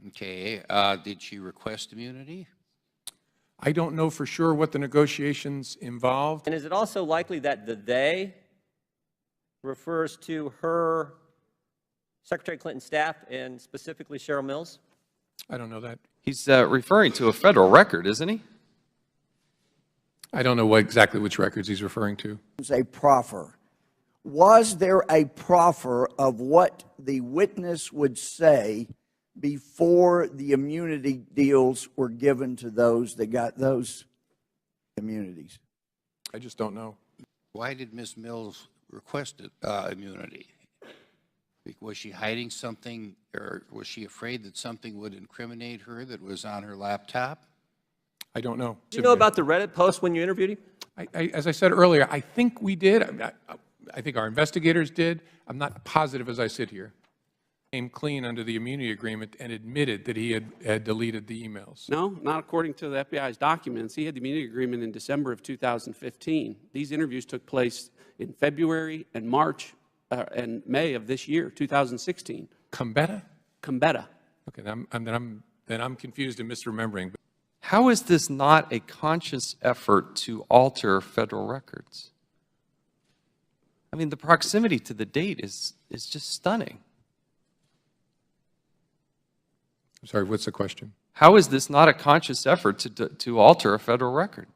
Okay. Did she request immunity? I don't know for sure what the negotiations involved. And is it also likely that the they refers to her Secretary Clinton's staff and specifically Cheryl Mills? I don't know that. He's referring to a federal record, isn't he? I don't know exactly which records he's referring to. A proffer. Was there a proffer of what the witness would say before the immunity deals were given to those that got those immunities? I just don't know. Why did Ms. Mills request immunity? Was she hiding something, or was she afraid that something would incriminate her that was on her laptop? I don't know. Do you know about the Reddit post when you interviewed him? As I said earlier, I think we did. I think our investigators did. I'm not positive as I sit here. Came clean under the immunity agreement and admitted that he had deleted the emails. No, not according to the FBI's documents. He had the immunity agreement in December of 2015. These interviews took place in February and March and May of this year, 2016. Combetta? Combetta. Okay, then I'm confused and misremembering. How is this not a conscious effort to alter federal records? I mean, the proximity to the date is just stunning. I'm sorry, what's the question? How is this not a conscious effort to alter a federal record?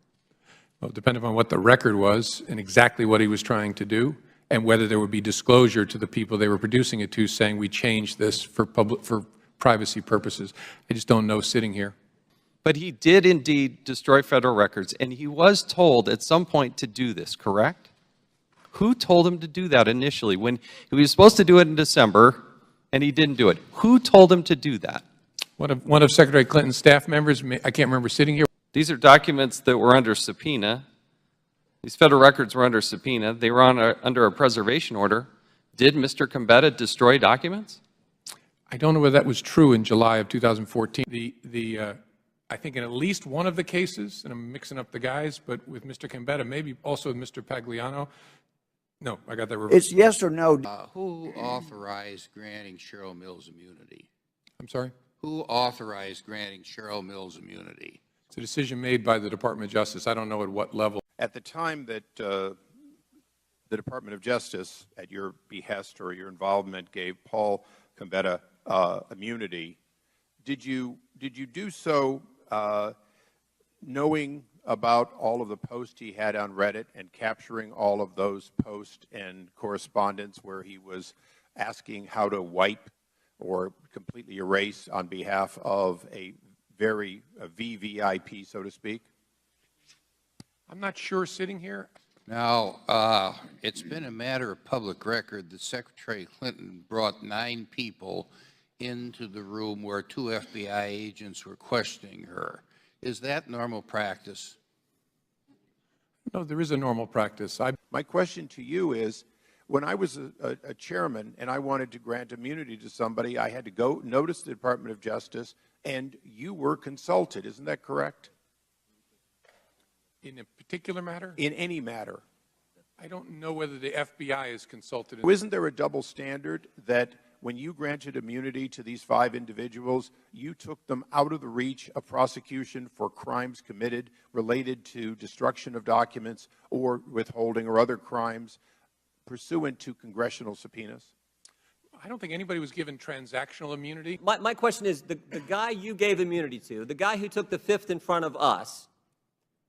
Well, it depended on what the record was and exactly what he was trying to do, and whether there would be disclosure to the people they were producing it to, saying we changed this for privacy purposes. I just don't know sitting here. But he did indeed destroy federal records, and he was told at some point to do this, correct? Who told him to do that initially? When he was supposed to do it in December, and he didn't do it. Who told him to do that? One of Secretary Clinton's staff members, I can't remember sitting here. These are documents that were under subpoena. These federal records were under subpoena. They were under a preservation order. Did Mr. Combetta destroy documents? I don't know whether that was true in July of 2014. I think in at least one of the cases, and I'm mixing up the guys, but with Mr. Combetta, maybe also with Mr. Pagliano. No, I got that reversed. It's yes or no. Who authorized granting Cheryl Mills immunity? I'm sorry? Who authorized granting Cheryl Mills immunity? It's a decision made by the Department of Justice. I don't know at what level. At the time that the Department of Justice, at your behest or your involvement, gave Paul Combetta immunity, did you do so knowing about all of the posts he had on Reddit and capturing all of those posts and correspondence where he was asking how to wipe or completely erase on behalf of a VVIP, so to speak? I'm not sure sitting here. Now, it's been a matter of public record that Secretary Clinton brought 9 people into the room where 2 FBI agents were questioning her. Is that normal practice? No, there is a normal practice. My question to you is, when I was a chairman and I wanted to grant immunity to somebody, I had to go notice the Department of Justice, and you were consulted. Isn't that correct? In a particular matter? In any matter. I don't know whether the FBI is consulted. Isn't there a double standard that when you granted immunity to these 5 individuals, you took them out of the reach of prosecution for crimes committed related to destruction of documents or withholding or other crimes pursuant to congressional subpoenas? I don't think anybody was given transactional immunity. My question is, the guy you gave immunity to, the guy who took the 5th in front of us,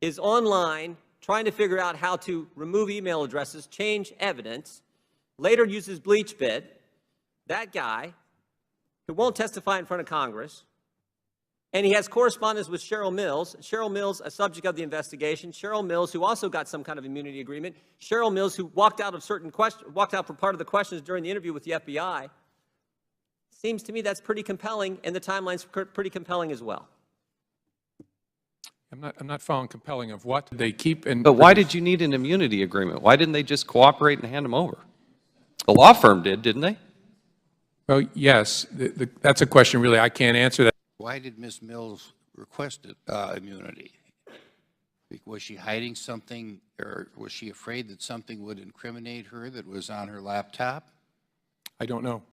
is online trying to figure out how to remove email addresses, change evidence, later uses BleachBit. That guy, who won't testify in front of Congress, and he has correspondence with Cheryl Mills. Cheryl Mills, a subject of the investigation. Cheryl Mills, who also got some kind of immunity agreement. Cheryl Mills, who walked out for part of the questions during the interview with the FBI. Seems to me that's pretty compelling, and the timeline's pretty compelling as well. I'm not following compelling of what they keep. But why did you need an immunity agreement? Why didn't they just cooperate and hand them over? The law firm did, didn't they? Well, yes. That's a question really I can't answer that. Why did Ms. Mills request immunity? Was she hiding something, or was she afraid that something would incriminate her that was on her laptop? I don't know.